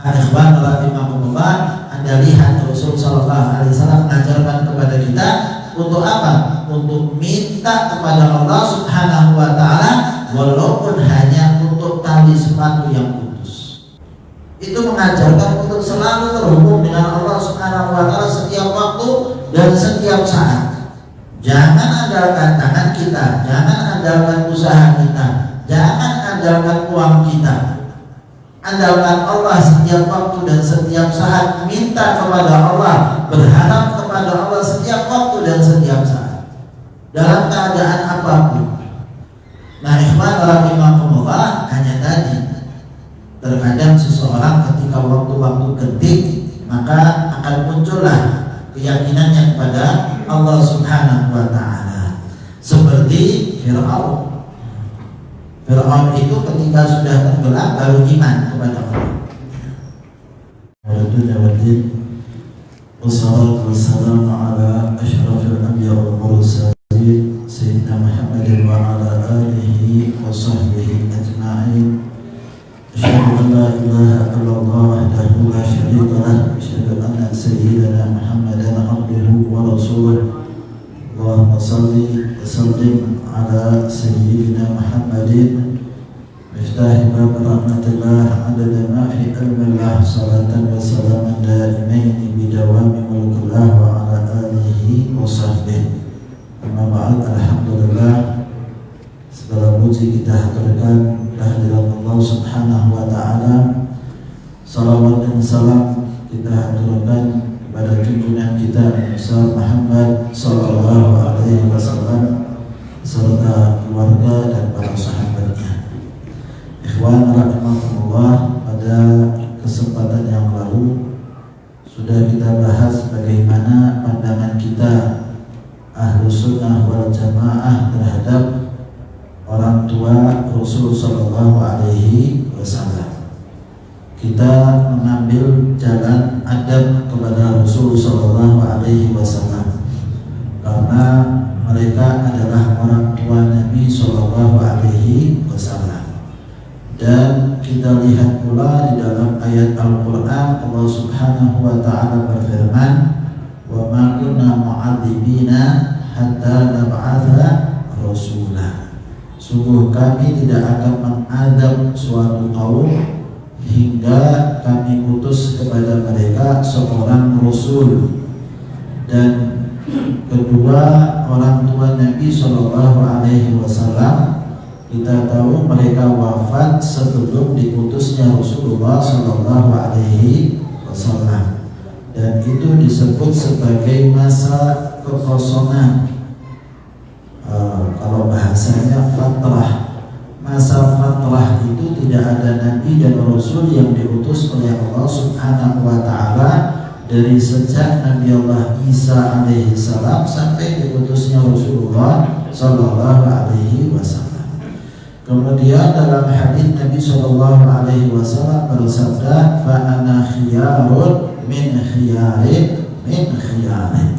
Ikhwan rahimakumullah, Anda lihat Rasul sallallahu alaihi wasallam mengajarkan kepada kita untuk apa? Untuk minta kepada Allah Subhanahu wa taala walaupun hanya untuk tali sepatu yang putus. Itu mengajarkan untuk selalu terhubung dengan Allah Subhanahu wa taala setiap waktu dan setiap saat. Jangan andalkan tangan kita, jangan andalkan usaha kita, jangan andalkan uang kita. Andalkan Allah setiap waktu dan setiap saat. Minta kepada Allah, berharap kepada Allah setiap waktu dan setiap saat, dalam keadaan apapun. Nah, ikhwan rahimakumullah, hanya tadi terkadang seseorang ketika waktu-waktu genting maka akan muncullah keyakinannya kepada Allah Subhanahu wa taala. Seperti Fir'aun. Fir'aun itu ketika sudah tenggelam baru iman kepada Allah. Wassalatu wassalamu ala asyrafil anbiya wal mursalin sayyidina Muhammadin wa ala alihi wa sahbihi ajma'in. Asyhadu an la ilaha illallah wahdahu la syarika lah, asyhadu anna sayyidana Muhammadan abduhu wa rasuluh. Allahumma salli wa sallim ala sayyidina Muhammadin miftahi bab rahmatillah adada ma fi ilmillah, salatan wa salaman daimaini bidawami mulkullah wa ala alihi wa sahbihi. Amma ba'd, alhamdulillah, segala puji kita haturkan kehadirat Allah Subhanahu wa ta'ala. Salawat dan salam kita haturkan kepada junjungan kita Nabi Muhammad sallallahu alaihi wasallam serta keluarga dan para sahabatnya. Ikhwan rahimakumullah, pada kesempatan yang lalu sudah kita bahas bagaimana pandangan kita Ahlus Sunnah wal Jamaah terhadap orang tua Rasul sallallahu alaihi wasallam. Kita mengambil jalan adab kepada Rasul sallallahu alaihi wasallam karena mereka adalah orang tua Nabi sallallahu alaihi wasallam. Dan kita lihat pula di dalam ayat Al-Qur'an Allah Subhanahu wa taala berfirman, "Wa ma kunna mu'adzibina hatta nab'atha rasula." Sungguh kami tidak akan mengadab suatu kaum hingga kami utus kepada mereka seorang Rasul. Dan kedua orang tua Nabi Shallallahu Alaihi Wasallam, kita tahu mereka wafat sebelum diutusnya Rasulullah Shallallahu Alaihi Wasallam, dan itu disebut sebagai masa kekosongan. Kalau bahasanya fatrah. Masa fatrah itu tidak ada Nabi dan Rasul yang diutus oleh Allah Subhanahu wa ta'ala dari sejak Nabi Allah Isa alaihi salam sampai diutusnya Rasulullah sallallahu alaihi wasallam. Kemudian dalam hadis Nabi sallallahu alaihi wasallam bersabda, "Fa ana khiyarun min khiyarin min khiyarin."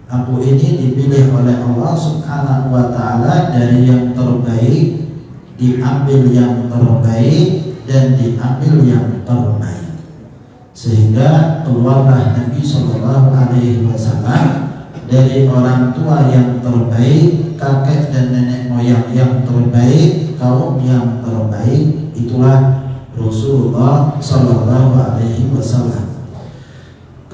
Aku ini dipilih oleh Allah Subhanahu wa ta'ala dari yang terbaik, diambil yang terbaik dan diambil yang terbaik, sehingga keluarlah Nabi Shallallahu Alaihi Wasallam dari orang tua yang terbaik, kakek dan nenek moyang yang terbaik, kaum yang terbaik. Itulah Rasulullah Shallallahu Alaihi Wasallam.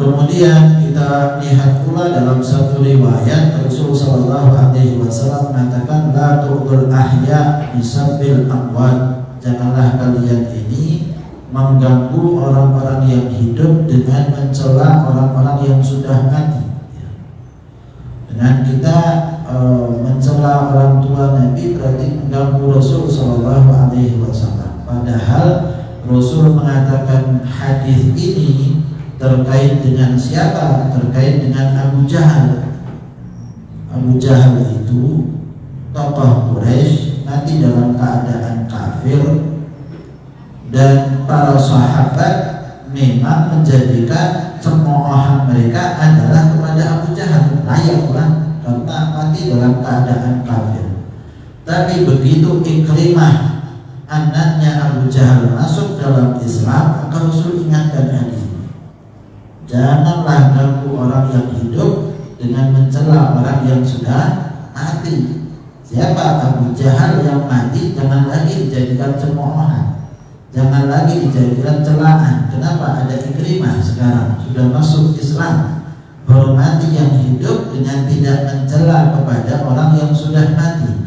Kemudian kita lihat pula dalam satu riwayat Rasulullah Shallallahu Alaihi Wasallam mengatakan, "La tu'dul ahya bisabbil amwat." Janganlah kalian ini mengganggu orang-orang yang hidup dengan mencela orang-orang yang sudah mati. Dengan kita mencela orang tua Nabi berarti mengganggu Rasul Shallallahu Alaihi Wasallam. Padahal Rasul mengatakan hadis ini terkait dengan siapa? Terkait dengan Abu Jahal. Abu Jahal itu tokoh Quraisy, mati dalam keadaan kafir, dan para sahabat memang menjadikan cemoohan mereka adalah kepada Abu Jahal. Layaklah karena mati dalam keadaan kafir. Tapi begitu Ikrimah anaknya Abu Jahal masuk dalam Islam, maka Rasul ingatkan hadis ini. Janganlah ganggu orang yang hidup dengan mencela orang yang sudah mati. Siapa Abu Jahal yang mati jangan lagi dijadikan cemoohan, jangan lagi dijadikan celaan. Kenapa? Ada Ikrimah sekarang sudah masuk Islam. Hormati yang hidup dengan tidak mencela kepada orang yang sudah mati.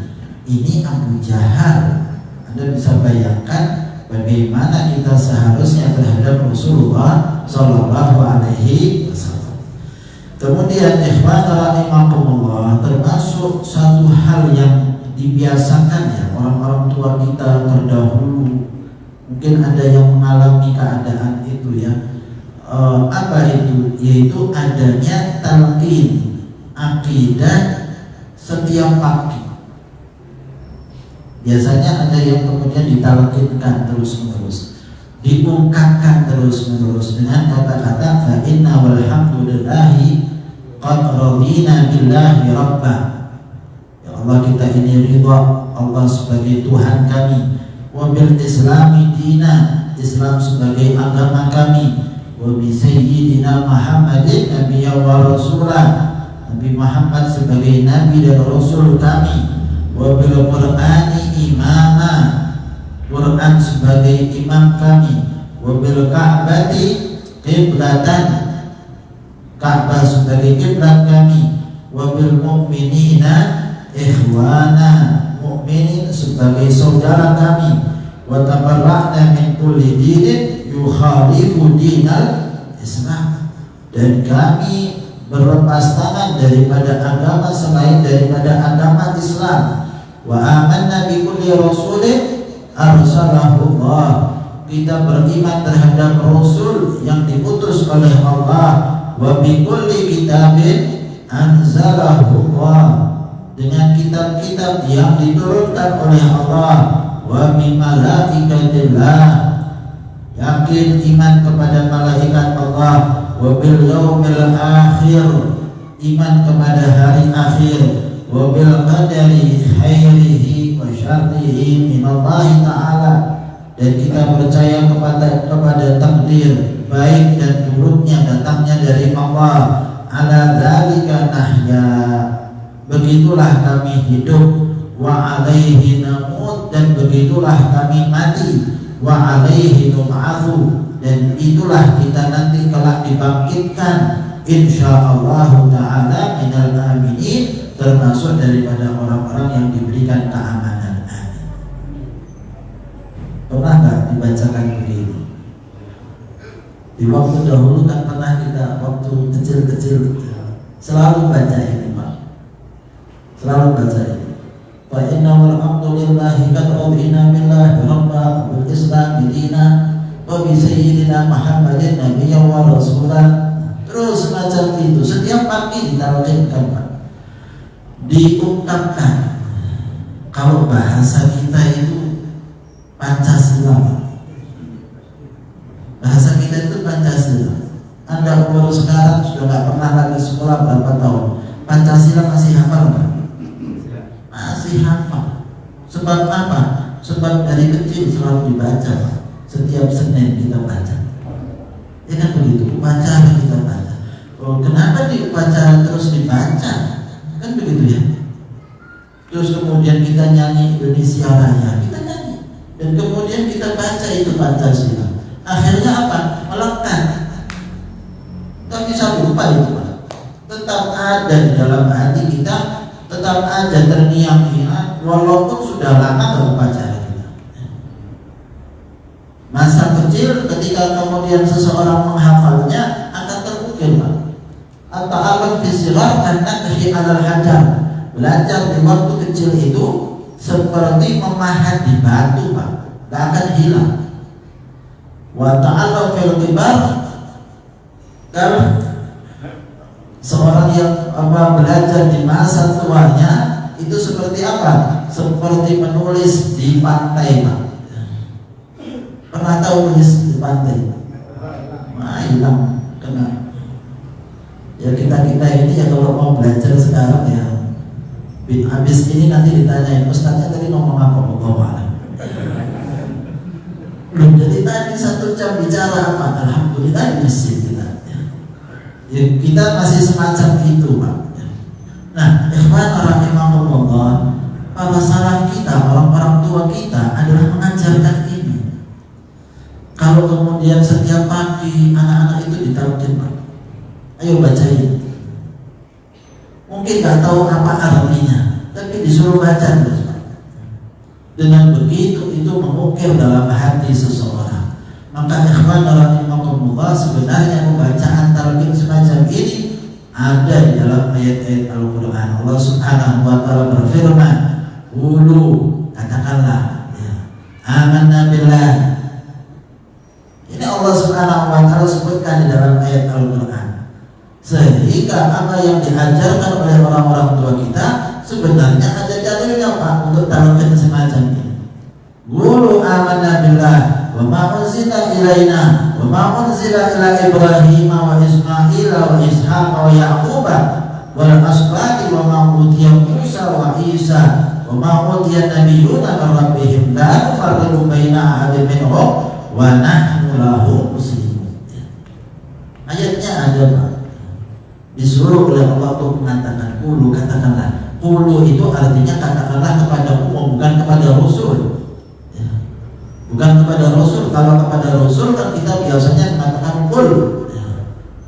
Ini Abu Jahal. Anda bisa bayangkan bagaimana kita seharusnya terhadap Rasulullah Sallallahu Alaihi Wasallam. Kemudian ikhwan rahimakumullah, termasuk satu hal yang dibiasakan ya orang-orang tua kita terdahulu, mungkin ada yang mengalami keadaan itu ya. Apa itu? Yaitu adanya talqin akidah setiap pagi. Biasanya ada yang kemudian ditalqinkan terus-menerus, diungkapkan terus-menerus dengan kata-kata fa inna walhamdulillahi qad radina billahi rabba. Ya Allah, kita ini ridha Allah sebagai Tuhan kami, wa bil islami dina, Islam sebagai agama kami, wa bi sayyidina Muhammadin nabiyya wa rasulah, Nabi Muhammad sebagai nabi dan rasul kami, wa bil qur'ani imama, Quran sebagai imam kami, wa bil ka'bati qiblatan, Ka'bah sebagai kiblat kami, wa bil mu'minina ikhwana, mukminin sebagai saudara kami, wa tabarra'na min kulli dinin yukhalifu dinal Islam, dan kami berlepas tangan daripada agama selain daripada agama Islam. Wa amanna bi kulli rasulin arsalahu Allah, kita beriman terhadap rasul yang diutus oleh Allah. Wa bi kulli kitabin anzalahu Allah, dengan kitab-kitab yang diturunkan oleh Allah. Wa bi malaikatillah, yakin iman kepada malaikat Allah. Wa bil yaumil akhir, iman kepada hari akhir. Wa bil qadari khairihi wa syarrihi minallahi ta'ala, dan kita percaya kepada takdir baik dan buruknya datangnya dari Allah. Ala dzalika nahya, begitulah kami hidup. Wa alaihi namut, dan begitulah kami mati. Wa alaihi nub'atsu, dan itulah kita nanti kelak dibangkitkan insyaallah ta'ala minal aminin, termasuk daripada orang-orang yang diberikan keamanan. Pernah nggak dibacakan begini? Di waktu dahulu kan pernah kita waktu kecil-kecil selalu baca ini Pak, selalu baca ini. Fa inna wal hamdulillahi qad radina billahi rabba bil islam dina wa bi sayyidina Muhammadin nabiyya wa rasulah. Terus semacam itu setiap pagi ditalqinkan Pak, diungkapkan. Kalau bahasa kita itu Pancasila, bahasa kita itu Pancasila. Anda umur sekarang sudah nggak pernah lagi sekolah berapa tahun, Pancasila masih hafal kan? Masih hafal. Sebab apa? Sebab dari kecil selalu dibaca Pak. Setiap Senin kita baca. Ya kan begitu, upacara kita baca. Oh, kenapa di upacara terus dibaca? Kan begitu ya. Terus kemudian kita nyanyi Indonesia Raya, kita nyanyi, dan kemudian kita baca itu Pancasila. Akhirnya apa? Melekat. Tidak bisa lupa itu Pak. Tetap ada di dalam hati kita, tetap ada terngiang-ngiang, walaupun sudah lama ke upacara kita. Masa kecil ketika kemudian seseorang menghafalnya akan terukir Pak. Atau alam fisilar anak kehi alal hajar, belajar di waktu kecil itu seperti memahat di batu Pak, gak akan hilang. Wa ta'ala fil kibar, kalau seorang yang belajar di masa tuanya itu seperti apa? Seperti menulis di pantai Pak. Pernah tahu nulis di pantai? Nah, hilang, kena. Ya kita ini ya kalau mau belajar sekarang ya, habis ini nanti ditanyain Ustaznya tadi ngomong apa? Belum dari tadi 1 jam bicara apa? Alhamdulillah di masjid kita. Ya, kita masih semacam itu, Pak. Nah, ikhwan rahimakumullah, para salaf kita, orang tua kita adalah mengajarkan ini. Kalau kemudian setiap pagi anak-anak itu ditalkin, Pak, ayo bacain. Mungkin nggak tahu apa artinya, tapi disuruh baca terus, Pak. Dengan begitu itu mengukir dalam hati seseorang. Maka ikhwan rahimakumullah, sebenarnya pembacaan talqin semacam ini ada di dalam ayat-ayat Al-Quran. Allah Subhanahu wa Ta'ala berfirman, "Qulu," katakanlah, ya, "Amanna billah." Ini Allah Subhanahu wa Ta'ala sebutkan di dalam ayat Al-Quran, sehingga apa yang diajarkan oleh orang-orang tua kita sebenarnya ada dalilnya, Pak, untuk talqin semacam ini. "Qulu amanna billah wa ma unzila ilaina wa ma unzila ila Ibrahim wa Ismail wa Ishaq wa Yaqub wal asbati wa ma utiya Musa wa Isa wa ma utiya nabiyyuna min rabbihim la nufarriqu baina ahadin minhum wa nahnu lahu muslimun." Ayatnya ada, Pak. Disuruh oleh Allah untuk mengatakan qulu, katakanlah. Qulu itu artinya katakanlah kepada umum, bukan kepada Rasul. Bukan kepada Rasul. Kalau kepada Rasul kan kita biasanya mengatakan qul, ya.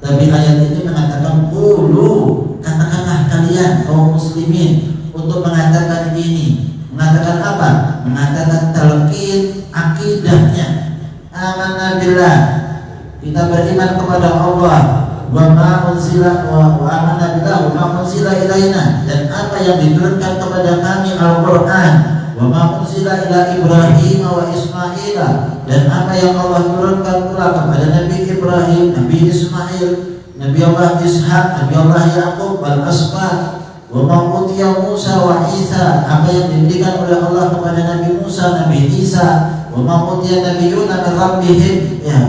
Tapi ayat ini mengatakan qulu, katakanlah kalian kaum muslimin, untuk mengatakan ini. Mengatakan apa? Mengatakan talqin akidahnya. Amanna billah, kita beriman kepada Allah. Wa ma unzila wa amanna billah wa ma unzila ilaina, dan apa yang diturunkan kepada kami Al-Qur'an. Wa ma unzila ila Ibrahim wa Ismail, dan apa yang Allah turunkan pula kepada Nabi Ibrahim, Nabi Ismail, Nabi Allah Ishaq, Nabi Allah Yaqub, wal asbat. Wa ma utiya Musa wa Isa, apa yang diberikan oleh Allah kepada Nabi Musa, Nabi Isa. Wa ma utiya nabiyyuna min rabbihim, ya,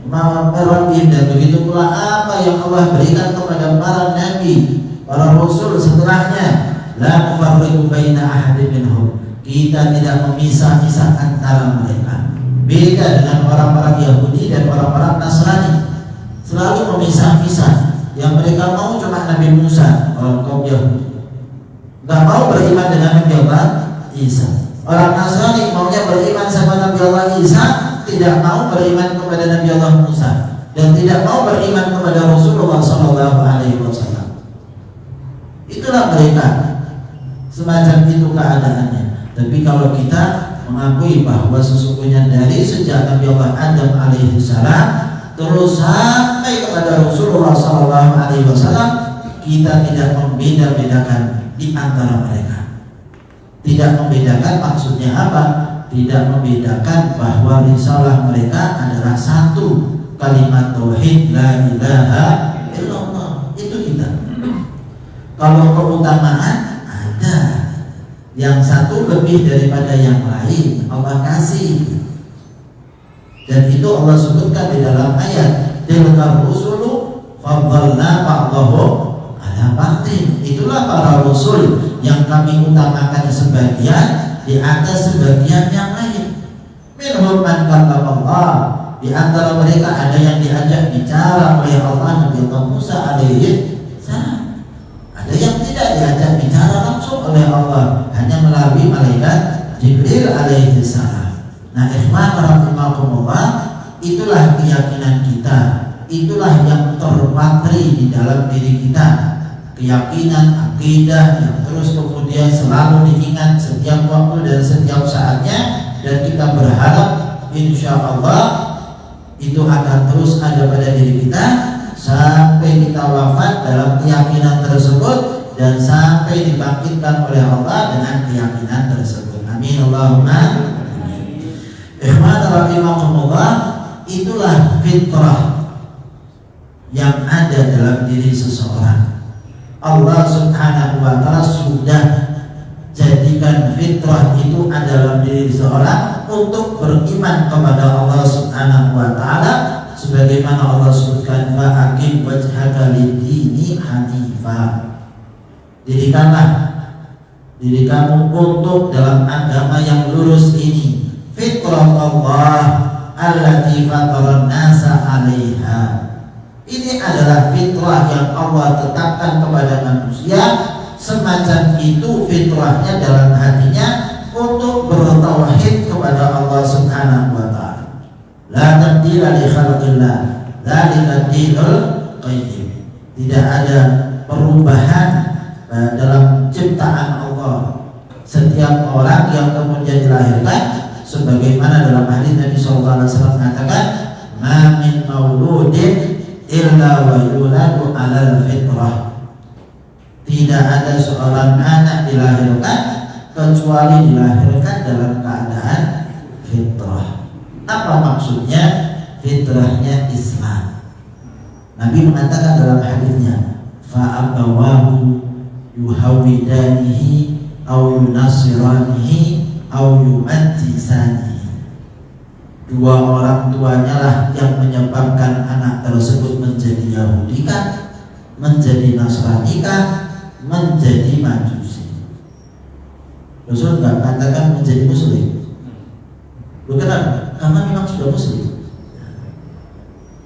Rabbihim, dan begitu pula apa yang Allah berikan kepada para nabi, para rasul setelahnya. La nufarriqu baina ahadin minhum, kita tidak memisah-misah antara mereka. Beda dengan orang-orang Yahudi dan orang-orang Nasrani, selalu memisah-misah. Yang mereka mau cuma Nabi Musa, orang kaum Yahudi, nggak mau beriman dengan Nabi Allah Isa. Orang Nasrani maunya beriman sama Nabi Allah Isa, tidak mau beriman kepada Nabi Allah Musa, dan tidak mau beriman kepada Rasulullah SAW. Itulah mereka, semacam itu keadaannya. Tapi kalau kita mengakui bahwa sesungguhnya dari sejak Nabi Allah Adam alaihissalam terus sampai kepada Rasulullah SAW, kita tidak membeda-bedakan di antara mereka. Tidak membedakan maksudnya apa? Tidak membedakan bahwa risalah mereka adalah satu, kalimat tauhid la ilaha illallah. Itu kita. Kalau keutamaan ada, yang satu lebih daripada yang lain Allah kasih, dan itu Allah sebutkan di dalam ayat tilkar rusulu faddalna ba'dahum ala ba'din. Itulah para rasul yang kami utamakan sebagian di atas sebagian yang lain. Minhum man kallama Allah, di antara mereka ada yang diajak bicara oleh Allah, Nabi Allah Musa alaihi salam. Ada yang tidak diajak bicara langsung oleh Allah, hanya melalui malaikat Jibril alaihi salam. Nah, ikhwan rahimakumullah, itulah keyakinan kita, itulah yang terpatri di dalam diri kita. Keyakinan, akidah yang terus kemudian selalu diingat setiap waktu dan setiap saatnya, dan kita berharap insya Allah itu akan terus ada pada diri kita sampai kita wafat dalam keyakinan tersebut, dan sampai dibangkitkan oleh Allah dengan keyakinan tersebut. Amin Allahumma amin. Ikhwan rahimakumullah, itulah fitrah yang ada dalam diri seseorang. Allah Subhanahu wa Ta'ala sudah jadikan fitrah itu adalah diri seorang untuk beriman kepada Allah Subhanahu wa Ta'ala, sebagaimana Allah sebutkan fa'aqim wajhaka lid-dini hanifah. Dirikanlah diri kamu untuk dalam agama yang lurus ini. Fitrah Allah allati fataran nasa 'alaiha. Ini adalah fitrah yang Allah tetapkan kepada manusia. Semacam itu fitrahnya dalam hatinya untuk bertauhid kepada Allah Subhanahu wa taala. La tabdila li khalqillah, dzalika dinul qayyim. Tidak ada perubahan dalam ciptaan Allah. Setiap orang yang kemudian dilahirkan, sebagaimana dalam hadis Nabi SAW mengatakan, ma min mauludin illa wa yuladu 'alal fitrah. Tidak ada seorang anak dilahirkan kecuali dilahirkan dalam keadaan fitrah. Apa maksudnya? Fitrahnya Islam. Nabi mengatakan dalam hadisnya, fa abawahu yuhawidanihi aw yunasiranihi aw yumajjisanihi. Dua orang tuanya lah yang menyebabkan anak tersebut menjadi Yahudi kah, menjadi Nasrani kah, menjadi Majusi. Rasul enggak katakan menjadi Muslim. Bukan, karena memang sudah Muslim.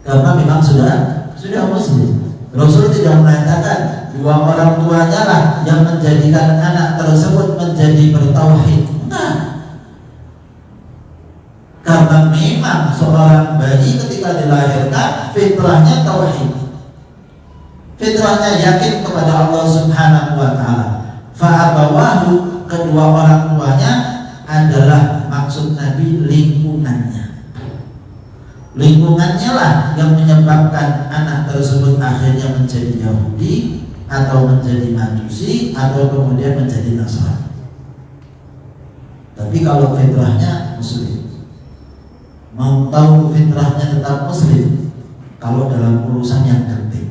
Karena memang sudah Muslim. Rasul tidak mengatakan dua orang tuanya lah yang menjadikan anak tersebut menjadi bertauhid. Nah, karena memang seorang bayi ketika dilahirkan fitrahnya tauhid. Fitrahnya yakin kepada Allah Subhanahu wa taala. Fa'abawahu, kedua orang tuanya adalah maksud Nabi lingkungannya. Lingkungannya lah yang menyebabkan anak tersebut akhirnya menjadi Yahudi atau menjadi Majusi atau kemudian menjadi Nasrani. Tapi kalau fitrahnya Muslim, mau tahu fitrahnya tetap Muslim kalau dalam urusan yang penting.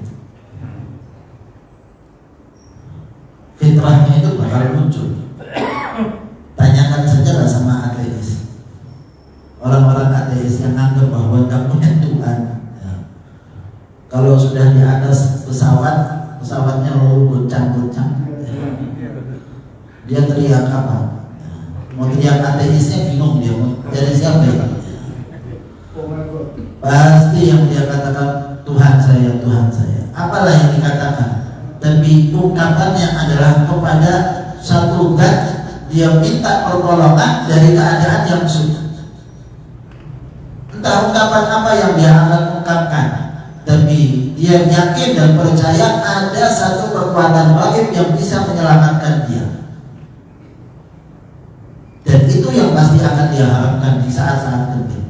Fitrahnya itu bakal muncul. Tanyakan saja sama ateis. Orang-orang ateis yang anggap bahwa tidak punya Tuhan, ya. Kalau sudah di atas pesawatnya lalu goncang-goncang, ya. Dia teriak apa? Ya. Mau teriak ateisnya bingung dia mau dari siapa ya? Pasti yang dia katakan Tuhan saya, Tuhan saya. Apalah yang dikatakan? Tapi ungkapannya adalah kepada satu zat dia minta pertolongan dari keadaan yang sulit. Entah ungkapan apa yang dia akan ungkapkan, tapi dia yakin dan percaya ada satu kekuatan gaib yang bisa menyelamatkan dia. Dan itu yang pasti akan dia harapkan di saat-saat penting.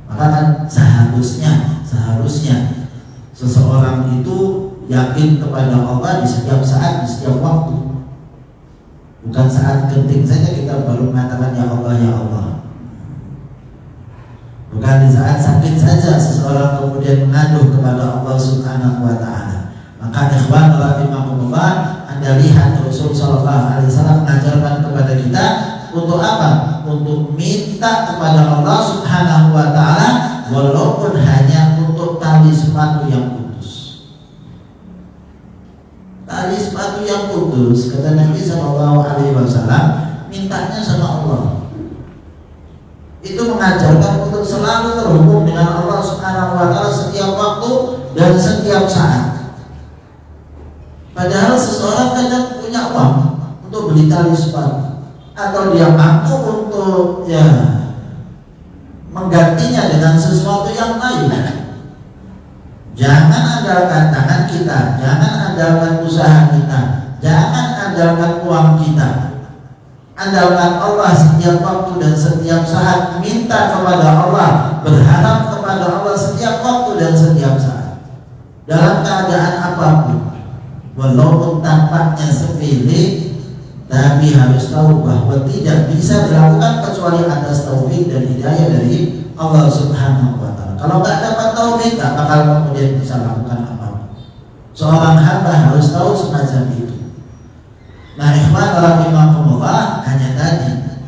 Maka kan seharusnya seseorang itu yakin kepada Allah di setiap saat, di setiap waktu. Bukan saat genting saja kita baru mengatakan ya Allah, ya Allah. Bukan di saat sakit saja seseorang kemudian mengadu kepada Allah Subhanahu wa taala. Maka ikhwan rahimakumullah, Anda lihat Rasul sallallahu alaihi wasallam mengajarkan kepada kita untuk apa? Untuk minta kepada Allah Subhanahu wa taala walaupun hanya untuk tali sepatu yang putus. Tali sepatu yang putus, kata Nabi sallallahu alaihi wasallam, mintanya sama Allah. Itu mengajarkan untuk selalu terhubung dengan Allah Subhanahu wa taala setiap waktu dan setiap saat. Padahal seseorang kadang punya uang untuk beli tali sepatu, atau dia mampu untuk menggantinya dengan sesuatu yang lain. Jangan andalkan tangan kita, jangan andalkan usaha kita, jangan andalkan uang kita. Andalkan Allah setiap waktu dan setiap saat. Minta kepada Allah, berharap kepada Allah setiap waktu dan setiap saat, dalam keadaan apapun. Walaupun tampaknya sepele, tapi harus tahu bahwa tidak bisa dilakukan kecuali atas taufik dan hidayah dari Allah Subhanahu wa taala. Kalau nggak dapat taufik, nggak bakal kemudian bisa lakukan apa-apa. Seorang hamba harus tahu semacam itu. Nah, ikhwan rahimakumullah, hanya tadi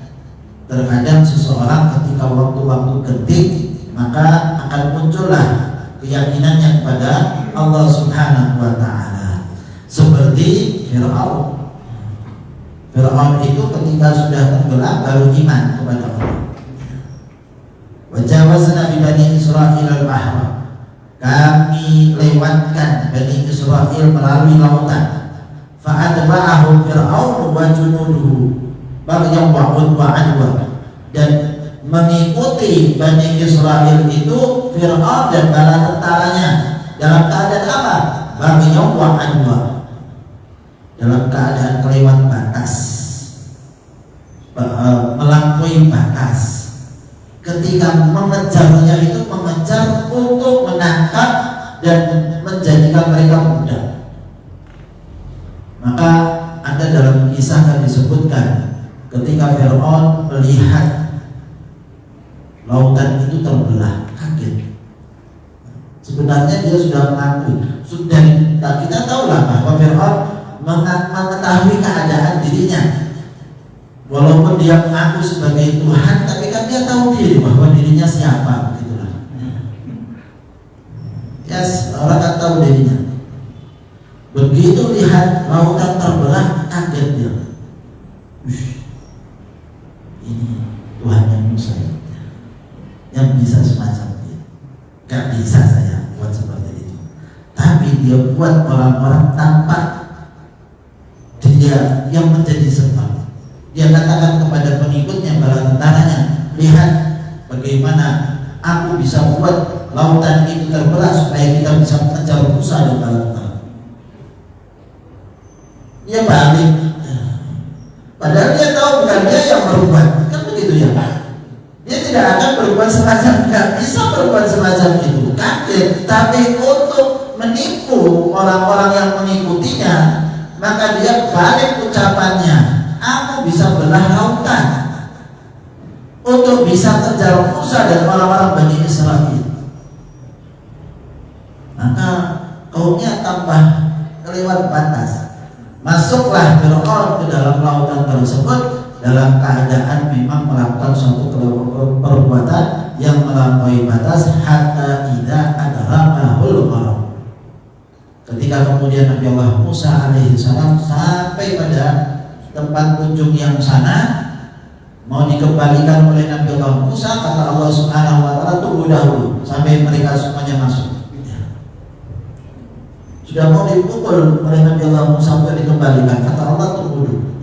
terkadang seseorang ketika waktu-waktu genting maka akan muncullah keyakinannya kepada Allah Subhanahu wa taala. Seperti Fir'aun. Fir'aun itu ketika sudah tenggelam baru iman kepada Allah. Wajawazna bi Bani Israil al-bahra, kami lewatkan Bani Israil melalui lautan. Fa'adba'ahum Fir'aun wa junuduhu baghyan wa adwa, dan mengikuti Bani Israil itu Fir'aun dan bala tentaranya dalam keadaan apa? Baghyan wa adwa, dalam keadaan kelewat batas, melampaui batas. Ketika mengejarnya itu mengejar untuk menangkap dan menjadikan mereka budak. Maka ada dalam kisah yang disebutkan ketika Fir'aun melihat lautan itu terbelah, kaget. Sebenarnya dia sudah mengakui, sudah kita tahulah bahwa Fir'aun mengetahui keadaan dirinya. Walaupun dia mengaku sebagai Tuhan, tapi kan dia tahu diri bahwa dirinya siapa, begitulah. Yes, orang kan tahu dirinya. Begitu lihat lautan terbelah, kaget dia. Ini Tuhannya Musa yang bisa semacam itu. Gak bisa saya buat seperti itu. Tapi dia buat orang-orang tanpa dia yang menjadi sebab. Dia katakan kepada pengikutnya, bala tentaranya, lihat bagaimana aku bisa buat lautan itu terbelah supaya kita bisa mengejar Musa dan bala tentara. Dia balik, padahal dia tahu bukan dia yang berbuat, kan begitu ya. Dia tidak akan berbuat semacam, nggak bisa berbuat semacam itu, kaget. Tapi untuk menipu orang-orang yang mengikutinya, maka dia balik ucapannya. Aku bisa belah lautan untuk bisa kejar Musa dan orang-orang Bani Israil. Maka kaumnya tambah kelewat batas. Masuklah Fir'aun ke dalam lautan tersebut dalam keadaan memang melakukan suatu perbuatan yang melampaui batas, hatta idza adrakahu al-gharq. Ketika kemudian Nabi Allah Musa alaihissalam sampai pada tempat ujung yang sana, mau dikembalikan oleh Nabi Allah Musa, kata Allah Subhanahu wa ta'ala, tunggu dahulu sampai mereka semuanya masuk. Sudah mau dipukul oleh Nabi Allah Musa untuk dikembalikan, kata Allah tunggu dulu,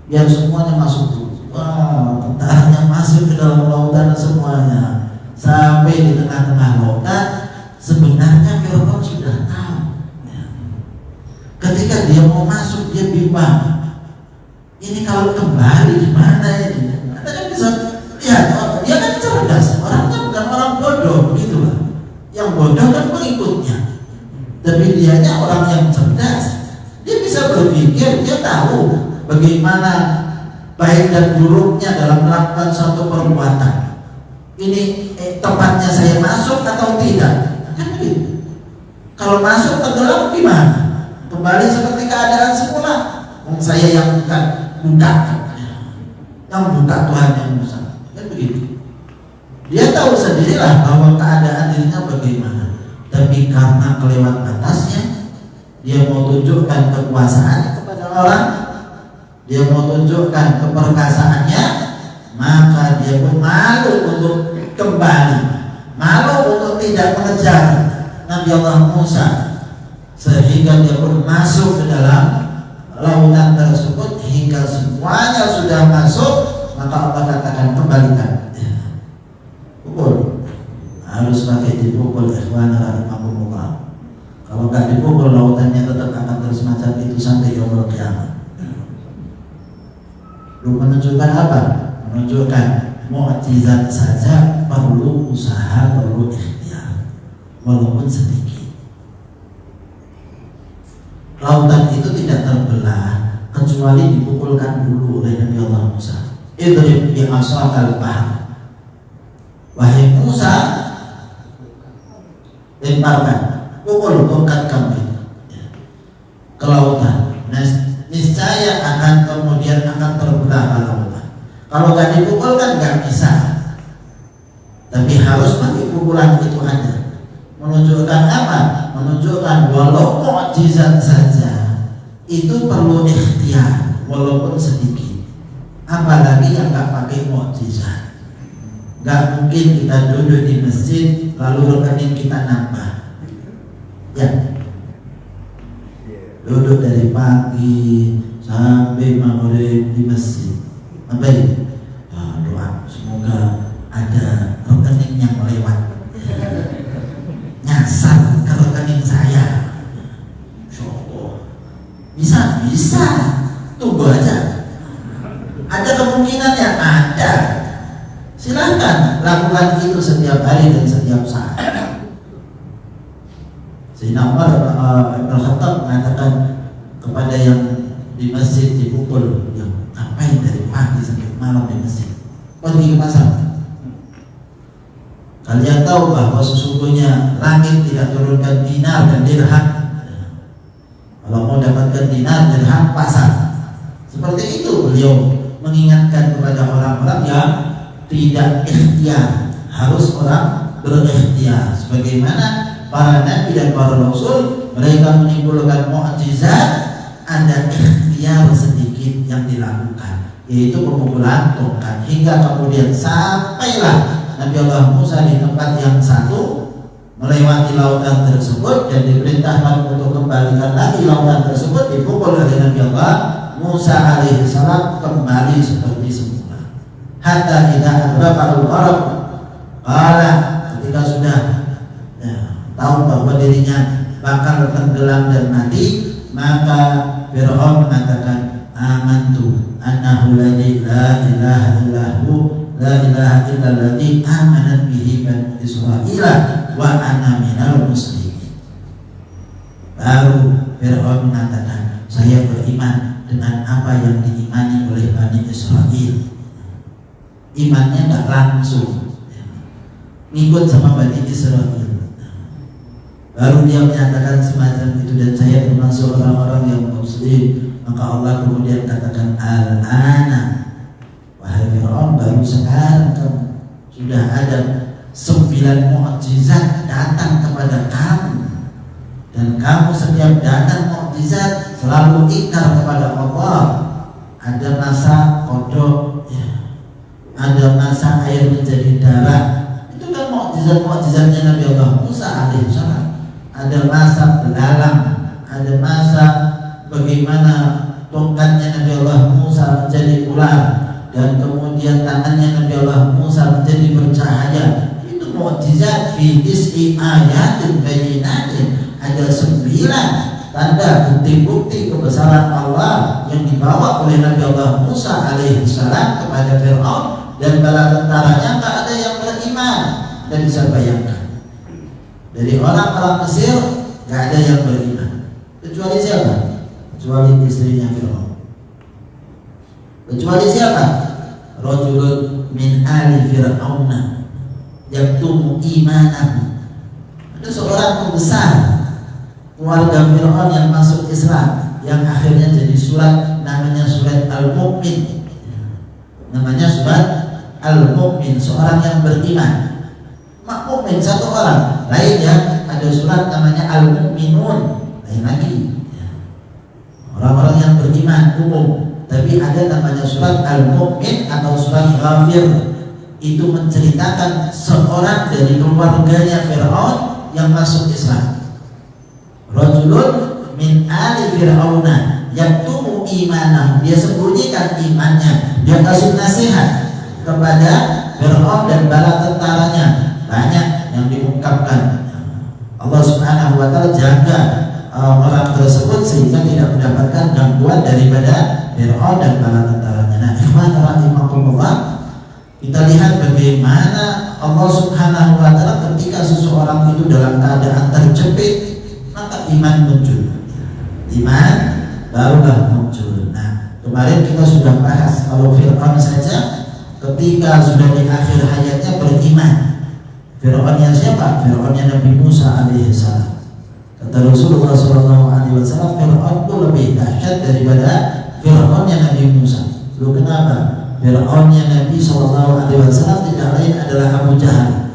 biar semuanya masuk dulu. Wah, tentaranya masuk ke dalam lautan semuanya, sampai di tengah-tengah lautan. Sebenarnya Fir'aun sudah tahu. Ketika dia mau masuk, dia bimbang. Ini kalau kembali gimana ini? Anda kan bisa lihat, dia kan cerdas, orangnya bukan orang bodoh, begitulah. Yang bodoh kan pengikutnya, tapi dianya orang yang cerdas. Dia bisa berpikir, dia tahu bagaimana baik dan buruknya dalam melakukan suatu perbuatan. Ini tepatnya saya masuk atau tidak? Kan begitu. Kalau masuk tenggelam gimana? Kembali seperti keadaan semula. Saya yang buka yang buka Tuhan yang Musa, kan begitu. Dia tahu sendirilah bahwa keadaan dirinya bagaimana, tapi karena kelewat batasnya, dia mau tunjukkan kekuasaan kepada orang, dia mau tunjukkan keperkasaannya, maka dia pun malu untuk kembali, malu untuk tidak mengejar Nabi Allah Musa, sehingga dia pun masuk ke dalam lautan tersebut. Hingga semuanya sudah masuk, maka Allah katakan kembalikan. Pukul, harus pakai dipukul, ikhwan rahimahumullah. Kalau nggak dipukul, lautannya tetap akan terus macam itu sampai yaumul qiyamah. Lu menunjukkan apa? Menunjukkan mukjizat saja perlu usaha, perlu ikhtiar, walaupun sedikit. Lautan itu tidak terbelah kecuali dipukulkan dulu oleh Nabi Allah Musa. Idrib bi asaqal bahr. Wahai Musa, lemparkan, pukul tongkat kamu ke lautan. Niscaya akan kemudian akan terbelah lautan. Kalau nggak dipukul kan nggak bisa. Tapi harus pakai pukulan itu aja. Menunjukkan apa? Menunjukkan walau mukjizat saja itu perlu ikhtiar walaupun sedikit, apalagi yang nggak pakai mukjizat. Nggak mungkin kita duduk di masjid lalu rekening kita nambah. Ya, duduk dari pagi sampai maghrib di masjid. Apa ini? Ya, doa semoga ada rekening yang lewat. Nyasar ke rekening saya. Bisa, tunggu aja. Ada kemungkinan yang ada. Silahkan lakukan itu setiap hari dan setiap saat. Sayyidina Umar Ibn Khattab mengatakan kepada yang di masjid dipukul, yang ngapain dari pagi sampai malam di masjid? Pergi ke pasar. Kalian tahu bahwa sesungguhnya langit tidak turunkan dinar dan dirham. Kalau mau dapatkan dinar dirham pasar. Seperti itu beliau mengingatkan kepada orang-orang yang tidak ikhtiar. Harus orang berikhtiar. Sebagaimana para nabi dan para rasul, mereka menimbulkan mukjizat, ada ikhtiar sedikit yang dilakukan, yaitu pemukulan tongkat, hingga kemudian sampailah Nabi Allah Musa di tempat yang satu, melewati lautan tersebut dan diperintahkan untuk kembalikan lagi lautan tersebut, dipukul oleh Nabi Allah Musa alaihissalam kembali seperti semula. Hatta tidak adraka al-gharq, ketika sudah tahu bahwa dirinya bakal tenggelam dan mati, maka Fir'aun mengatakan, amantu annahu la ilaha illahu la ilaha illalladzi amanat bihi banu Israila wa ana minal muslimin. Baru Fir'aun mengatakan, saya beriman dengan apa yang diimani oleh Bani Israel. Imannya tidak langsung ngikut sama Bani Israel. Baru dia menyatakan semacam itu, dan saya termasuk orang-orang yang muslim. Maka Allah kemudian katakan, al-ana, wahai Fir'aun, baru sekarang kamu sudah ada 9 mukjizat datang kepada kamu, dan kamu setiap datang mukjizat selalu ingkar kepada Allah. Ada masa kodok, ya. Ada masa air menjadi darah. Itu kan mukjizat-mukjizatnya Nabi Allah Musa alaihissalam. Ada masa belalang, ada masa bagaimana tongkatnya Nabi Allah Musa menjadi ular, dan kemudian tangannya Nabi Allah Musa menjadi bercahaya. Itu mukjizat fi tis'i ayatin bayyinatin. Ada 9 tanda bukti-bukti kebesaran Allah yang dibawa oleh Nabi Allah Musa alaihissalam kepada Fir'aun, dan bala tentaranya tak ada yang beriman. Dan bisa bayangkan, dari orang-orang Mesir gak ada yang beriman, kecuali siapa? Kecuali istrinya Fir'aun. Kecuali siapa? Rajulun min ali Fir'auna yaktumu imanahu. Ada seorang pembesar keluarga Fir'aun yang masuk Islam, yang akhirnya jadi surat, namanya surat Al-Mu'min. Namanya surat Al-Mu'min, seorang yang beriman. Mukmin satu orang, lainnya ada surat namanya Al-Mu'minun, lain lagi. Orang-orang yang beriman umum, tapi ada namanya surat Al-Mu'min atau surat Ghafir. Itu menceritakan seorang dari keluarganya Fir'aun yang masuk Islam. Rajulun min ali Fir'auna yaktumu imanah. Dia sembunyikan imannya. Dia kasih nasihat kepada Fir'aun dan bala tentaranya. Banyak yang diungkapkan. Allah Subhanahu wa ta'ala jaga orang tersebut sehingga tidak mendapatkan gangguan daripada Fir'aun dan bala tentaranya. Nah, ikhwan rahimakumullah, kita lihat bagaimana Allah Subhanahu wa ta'ala ketika seseorang itu dalam keadaan terjepit, maka iman muncul. Iman barulah muncul. Nah, kemarin kita sudah bahas kalau Fir'aun saja ketika sudah di akhir hayatnya beriman. Fir'aunnya siapa? Fir'aunnya Nabi Musa alaihissalam. Kata Rasulullah SAW, Fir'aun itu lebih dahsyat daripada Fir'aunnya Nabi Musa. Lalu kenapa? Fir'aunnya Nabi SAW tidak lain adalah Abu Jahal.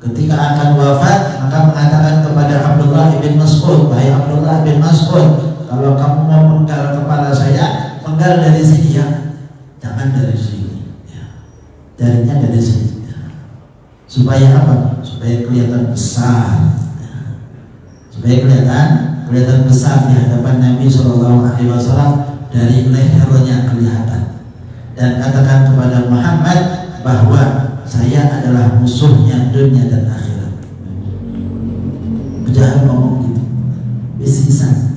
Ketika akan wafat, maka mengatakan kepada Abdullah bin Mas'ud, wahai Abdullah bin Mas'ud, kalau kamu mau penggal kepala saya, penggal dari sini ya, jangan dari sini. Ya. Jarinya dari sini. Supaya apa? Supaya kelihatan besar. Supaya kelihatan besar di hadapan Nabi SAW, dari lehernya kelihatan. Dan katakan kepada Muhammad bahwa saya adalah musuhnya dunia dan akhirat. Jangan ngomong gitu, bisisan.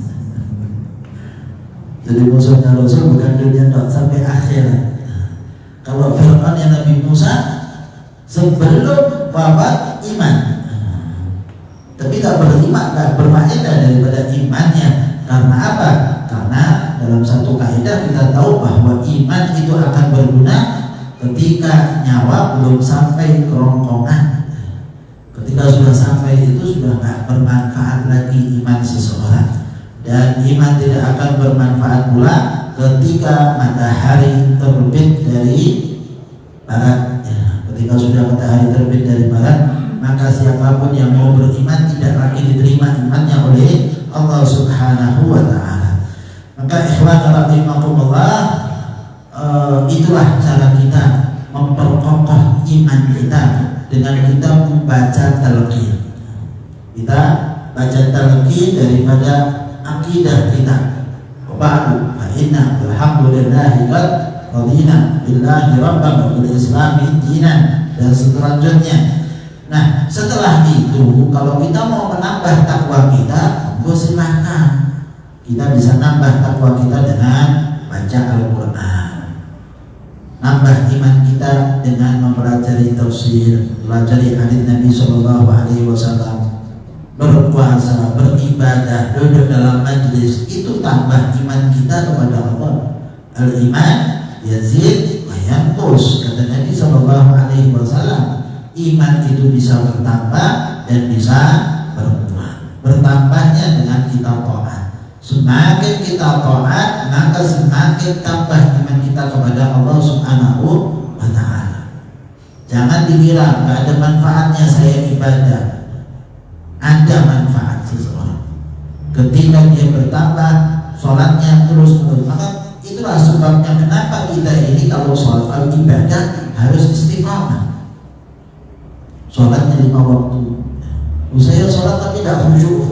Jadi musuhnya Rasul bukan dunia dok, sampai akhirat. Kalau Fir'aun yang Nabi Musa sebelum wafat iman, tapi gak beriman, gak berfaedah daripada imannya. Karena apa? Karena dalam satu kaidah kita tahu bahwa iman itu akan berguna ketika nyawa belum sampai kerongkongan. Ketika sudah sampai itu sudah gak bermanfaat lagi iman seseorang. Dan iman tidak akan bermanfaat pula ketika matahari terbit dari barat. Ketika sudah matahari terbit dari barat, maka siapapun yang mau beriman tidak lagi diterima imannya oleh Allah Subhanahu wa Ta'ala. Maka ikhwan rahimakumullah, itulah cara kita memperkokoh iman kita dengan kita membaca talqin. Kita baca talqin daripada akidah kita. Ba'du fa inna alhamdulillahi qad radina billahi rabban wa bil islami dinan, dan seterusnya. Nah, setelah itu kalau kita mau menambah takwa kita, silahkan. Kita bisa nambah takwa kita dengan baca Al-Quran, nambah iman kita dengan mempelajari tafsir, pelajari hadits Nabi SAW, berpuasa, beribadah, duduk dalam majlis, itu tambah iman kita kepada Allah. Al-iman yazid wa yanqus, kata Nabi SAW. Iman itu bisa bertambah dan bisa berkurang. Bertambahnya dengan kita taat. Semakin kita taat, maka semakin tambah iman kita kepada Allah Subhanahu wa Ta'ala. Jangan dikira nggak ada manfaatnya saya ibadah. Ada manfaat seseorang. Ketika dia bertambah, sholatnya terus-menerus, maka itulah sebabnya kenapa kita ini kalau sholat ibadah harus istiqamah. Sholatnya 5 waktu. Saya sholat tapi tidak khusyuk.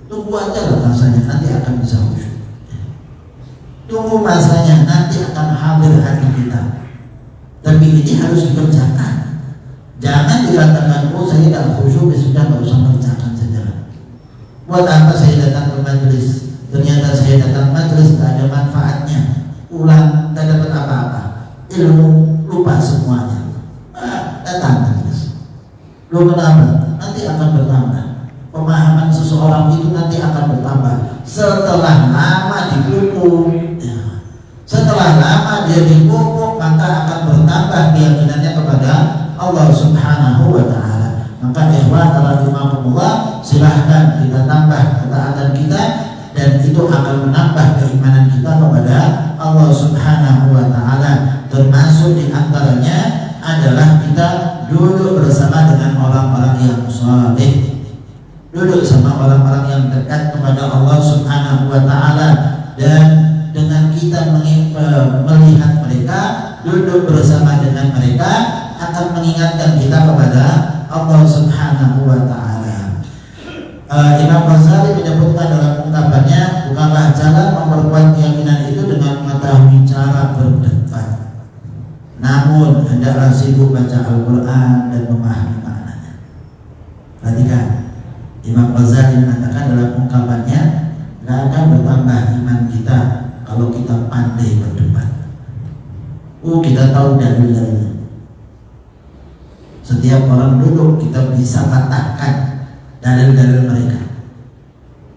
Tunggu aja lah masanya, nanti akan bisa khusyuk. Tunggu masanya, nanti akan hadir hati kita. Tapi ini harus dikerjakan. Jangan dikatakan, oh saya tidak khusyuk, sudah tidak usah mengerjakan saja. Buat apa saya datang ke majelis? Ternyata saya datang majelis tidak ada manfaatnya. Ulang, tidak dapat apa-apa. Ilmu lupa semuanya. Datang majelis. Lo kenapa? Nanti akan bertambah. Pemahaman seseorang itu nanti akan bertambah setelah lama dipupuk. Setelah lama dia dipupuk, maka akan bertambah keyakinannya kepada Allah Subhanahu wa Ta'ala. Maka ikhwan rahimakumullah, silahkan kita tambah ketaatan kita, dan itu akan menambah keimanan kita kepada Allah Subhanahu wa Ta'ala. Termasuk di antaranya adalah kita duduk bersama dengan orang-orang yang saleh, duduk sama orang-orang yang dekat kepada Allah Subhanahu wa Ta'ala, dan dengan kita melihat mereka, duduk bersama dengan mereka, akan mengingatkan kita kepada Allah Subhanahu wa Ta'ala. Imam Ghazali menyebutkan dalam ungkapannya, bukanlah jalan memperkuat keyakinan itu dengan mengetahui cara berdebat, namun hendaklah sibuk baca Al-Quran dan memahami maknanya. Perhatikan, Imam Ghazali mengatakan dalam ungkapannya, tidak akan bertambah iman kita kalau kita pandai berdebat. Kita tahu dalil-dalilnya. Setiap orang duduk kita bisa katakan dalil-dalil mereka.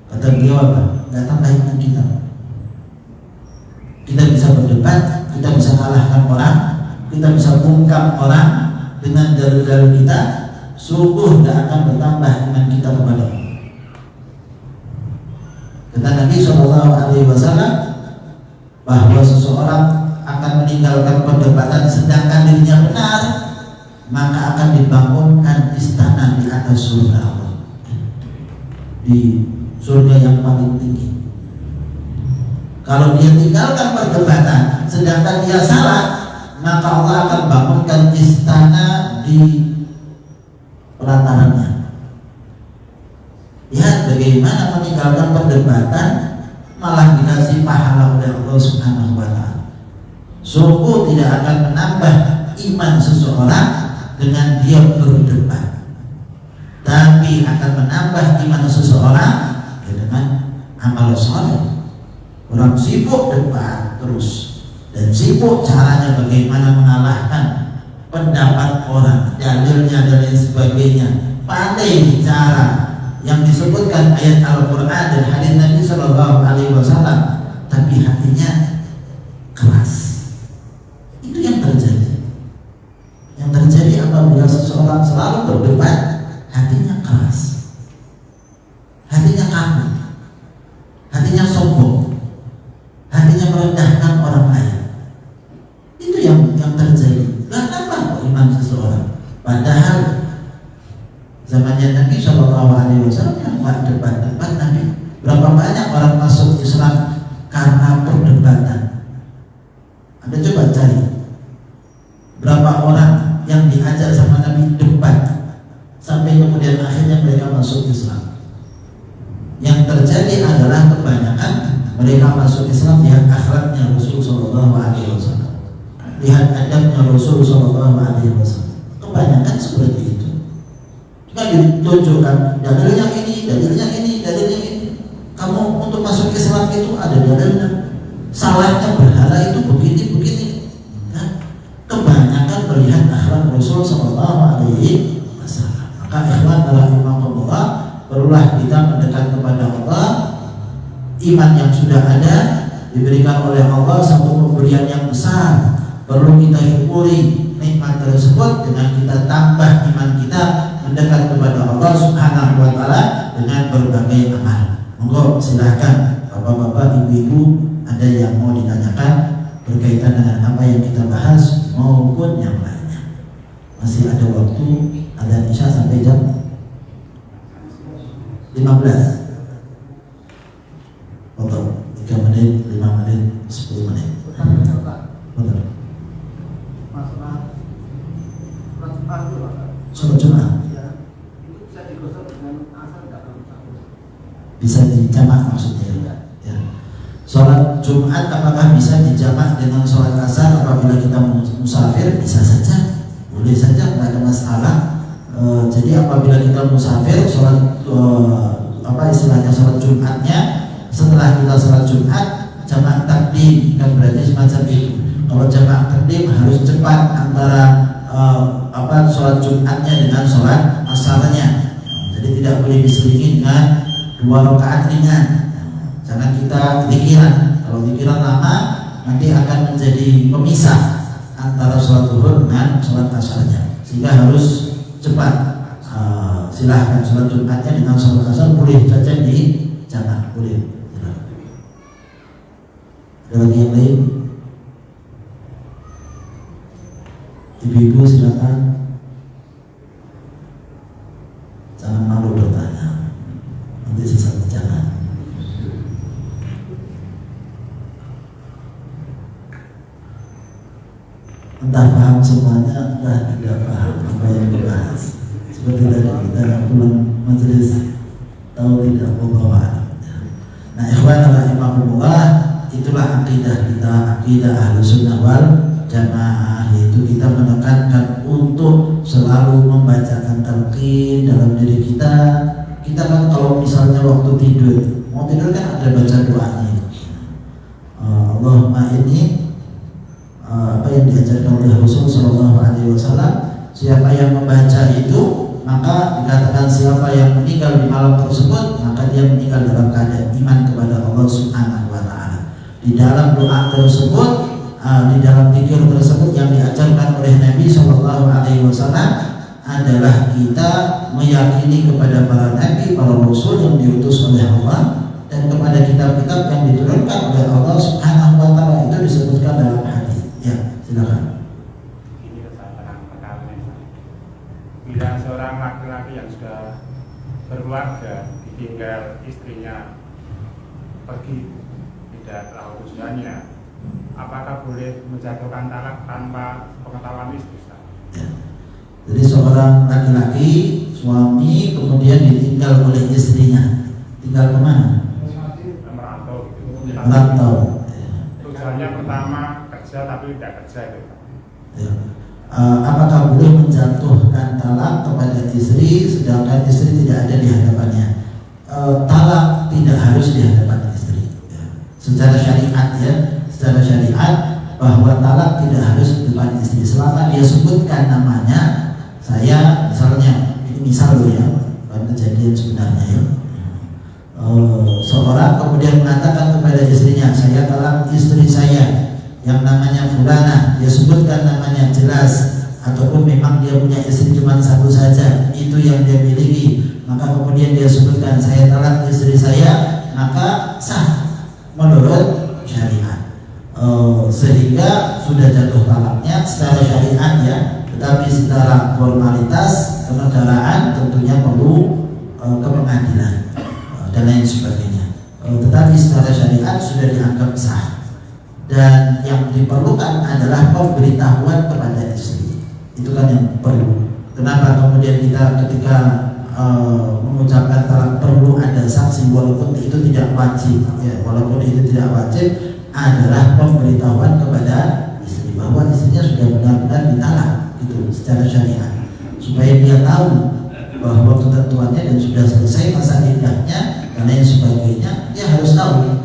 Kata beliau apa? Tidak tambah iman kita. Kita bisa berdebat, kita bisa kalahkan orang, kita bisa bungkam orang dengan dalil-dalil kita, sungguh tidak akan bertambah iman kita kepada Allah. Kata Nabi SAW bahwa seseorang akan meninggalkan perdebatan sedangkan dirinya benar, maka akan dibangunkan istana di atas surga Allah, di surga yang paling tinggi. Kalau dia tinggalkan perdebatan sedangkan dia salah, maka Allah akan bangunkan istana di pelantarannya. Lihat bagaimana meninggalkan perdebatan malah dikasih pahala oleh Allah Subhanahu wa Ta'ala. Sungguh tidak akan menambah iman seseorang dengan dia berdebat, tapi akan menambah iman seseorang dengan amal soleh. Orang sibuk debat terus dan sibuk caranya bagaimana mengalahkan pendapat orang, dalilnya dan lain sebagainya, pandai bicara yang disebutkan ayat Al-Quran dan hadis Nabi Sallallahu Alaihi Wasallam, tapi hatinya keras. Itu yang terjadi. Yang terjadi apabila seseorang selalu berdebat, hatinya keras, hatinya kaku, hatinya sombong, hatinya merendahkan orang lain. Itu yang terjadi. Kenapa iman seseorang? Padahal zamannya Nabi Shallallahu Alaihi Wasallam yang debat-debat Nabi, berapa banyak orang masuk Islam karena perdebatan. Anda coba cari berapa orang yang diajar sama Nabi debat sampai kemudian akhirnya mereka masuk Islam. Yang terjadi adalah kebanyakan mereka masuk Islam lihat akhlaknya Rasul Shallallahu Alaihi Wasallam, lihat adabnya Rasul Shallallahu Alaihi Wasallam. Kebanyakan seperti itu. Jika ditunjukkan dalilnya ini, dalilnya ini, dalilnya ini, kamu untuk masuk Islam itu ada dalilnya. Salahnya berhala itu begini. Nah, kebanyakan melihat akhlak Rasul Shallallahu Alaihi Wasallam. Maka ikhwan rahimakumullah, perlulah kita mendekat kepada Allah. Iman yang sudah ada diberikan oleh Allah satu pemberian yang besar. Perlu kita syukuri nikmat tersebut dengan kita tambah iman kita mendekat kepada Allah Subhanahu wa Ta'ala dengan berbagai amal. Monggo silahkan bapak-bapak, ibu-ibu, ada yang mau ditanyakan berkaitan dengan apa yang kita bahas maupun yang lainnya. Masih ada waktu, ada isya sampai jam 15. Betul, 3 menit, 5 menit, 10 menit. Betul. Sholat Jumat bisa dijamak maksudnya ya. Sholat Jumat apakah bisa dijamak dengan sholat asar apabila kita musafir? Bisa saja, boleh saja, tidak ada masalah. Jadi apabila kita musafir, sholat istilahnya sholat Jumatnya setelah kita sholat Jumat jamak takdim, kan berarti semacam itu. Kalau jamak takdim harus cepat antara sholat Jumatnya dengan sholat asarnya. Jadi tidak boleh diselingi dengan 2 rakaat ringan. Jangan kita pikiran. Kalau pikiran lama nanti akan menjadi pemisah antara sholat zuhur dengan sholat asarnya. Sehingga harus cepat. Silahkan sholat Jumatnya dengan sholat asar boleh saja di jamak, boleh. Ada lagi yang lain? Ibu-ibu silakan. Jangan malu bertanya, nanti sesat jangan. Entah paham semuanya, entah tidak paham apa yang dibahas. Seperti tadi kita yang pulang majelis tahu tidak pembawaan. Nah, ikhwan rahimahumullah, itulah akidah kita, akidah Ahlussunnah wal Jamaah, yaitu kita menekankan untuk selalu membacakan talqin dalam diri kita. Kita kan kalau misalnya waktu tidur, mau tidur kan ada baca doanya. Allahumma ini apa yang diajarkan oleh Rasul Sallallahu Alaihi Wasallam, siapa yang membaca itu maka dikatakan siapa yang meninggal di malam tersebut maka dia meninggal dalam keadaan iman kepada Allah Subhanahu Wa Taala. Di dalam doa tersebut, di dalam zikir tersebut yang diajarkan oleh Nabi Shallallahu Alaihi Wasallam adalah kita meyakini kepada para nabi, para rasul yang diutus oleh Allah dan kepada kitab-kitab yang diturunkan oleh Allah Subhanahu Wa Taala. Itu disebutkan dalam hadis. Ya, silakan. Ini kesalahan perkara. Bila seorang laki-laki yang sudah berkeluarga ditinggal istrinya pergi tidak tahu tujuannya, apakah boleh menjatuhkan talak tanpa pengetahuan istri? Ya. Jadi seorang laki-laki suami kemudian ditinggal oleh istrinya, tinggal kemana? Merantau. Merantau. Tujuannya pertama kerja tapi tidak kerja itu. Ya. Apakah boleh menjatuhkan talak kepada istri sedangkan istri tidak ada di hadapannya? Talak tidak harus di hadapan istri. Ya. Secara syariat ya, secara syariat bahwa talak tidak harus di depan istri selama dia sebutkan namanya. Saya misalnya, ini misal loh ya, bukan kejadian sebenarnya ya. Seorang kemudian mengatakan kepada istrinya, saya talak istri saya yang namanya fulana, dia sebutkan namanya jelas, ataupun memang dia punya istri cuma satu saja, itu yang dia miliki, maka kemudian dia sebutkan saya talak istri saya, maka sah menurut syariat. Sehingga sudah jatuh talaknya secara syariat ya, tetapi secara formalitas kenegaraan tentunya perlu ke pengadilan dan lain sebagainya. Tetapi secara syariat sudah dianggap sah. Dan yang diperlukan adalah pemberitahuan kepada istri. Itu kan yang perlu. Kenapa kemudian kita ketika mengucapkan talak perlu ada saksi, walaupun itu tidak wajib ya, walaupun itu tidak wajib, adalah pemberitahuan kepada istri bahwa istrinya sudah benar-benar ditalak itu secara syariat, supaya dia tahu bahwa ketentuannya dan sudah selesai masa iddahnya dan lain sebagainya, dia harus tahu.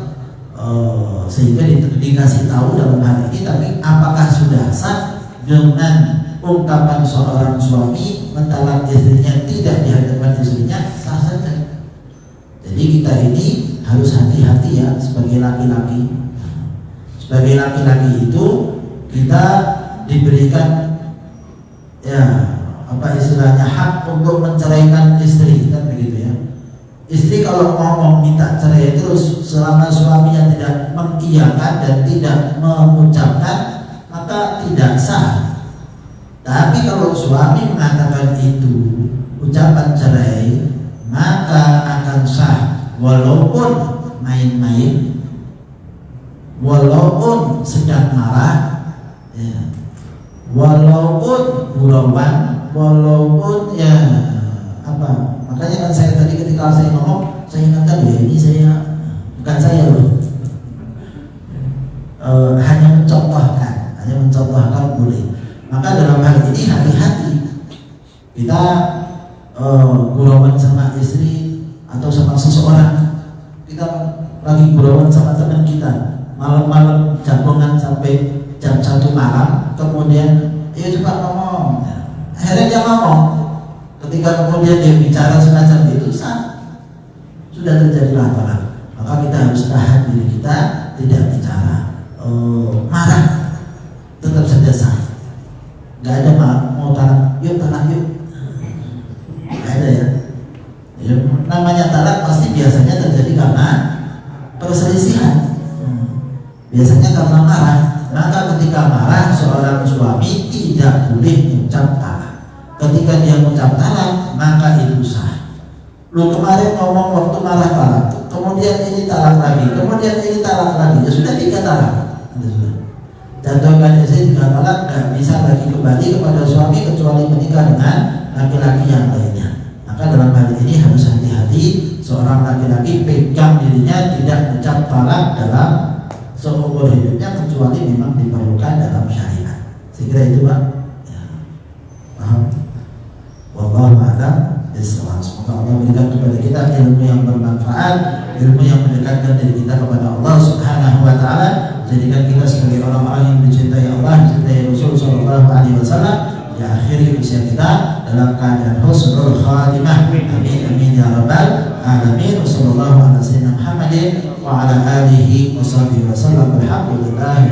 Sehingga dikasih tahu dalam hal ini. Tapi apakah sudah sah dengan ungkapan seorang suami mentalak istrinya tidak di hadapan istrinya? Sah saja. Jadi kita ini harus hati-hati ya sebagai laki-laki. Sebagai laki-laki itu kita diberikan ya apa istilahnya hak untuk menceraikan istri, kan begitu ya. Istri kalau ngomong minta cerai terus selama suaminya tidak mengiyakan dan tidak mengucapkan, maka tidak sah. Tapi kalau suami mengatakan itu ucapan cerai, maka akan sah walaupun main-main, walaupun sedang marah ya, walaupun gurauan, walaupun ya apa. Makanya kan saya tadi ketika saya ngomong, saya ingatkan ya ini saya bukan saya loh, hanya mencontohkan boleh. Maka dalam hal ini hati-hati. Kita gurauan sama istri atau sama seseorang, kita lagi gurauan sama teman kita, malam-malam jagongan sampai jam 1 malam, kemudian coba ngomong, akhirnya dia ngomong. Ketika kemudian dia bicara semacam itu, sah, sudah terjadi laporan. Maka kita harus tahan diri kita, tidak bicara. Marah tetap saja sah. Gak ada mau talak, yuk talak yuk. Gak ada ya. Namanya talak pasti biasanya terjadi karena perselisihan. Biasanya karena marah. Maka ketika marah seorang suami tidak boleh mengucap talak. Ketika dia mengucap talak, maka itu sah. Lu kemarin ngomong waktu marah talak, kemudian ini talak lagi, kemudian ini talak lagi, ya sudah 3 talak. Jatuhkan istri 3 talak, gak bisa lagi kembali kepada suami kecuali menikah dengan laki-laki yang lainnya. Maka dalam hal ini harus hati-hati. Seorang laki-laki pegang dirinya tidak mengucap talak dalam seumur hidupnya kecuali memang diperlukan dalam syariat. Saya kira itu Pak. Ya. Paham? Wallahu a'lam bishawab. Semoga Allah berikan kepada kita ilmu yang bermanfaat, ilmu yang mendekatkan diri kita kepada Allah Subhanahu wa taala. Jadikan kita sebagai orang-orang yang mencintai Allah, mencintai Rasul sallallahu alaihi wasallam di akhir usia kita dalam keadaan husnul khatimah. Amin amin ya rabbal alamin. Wassallallahu ala sayyidina Muhammadin wa ala alihi washabihi wasallam. Alhamdulillah.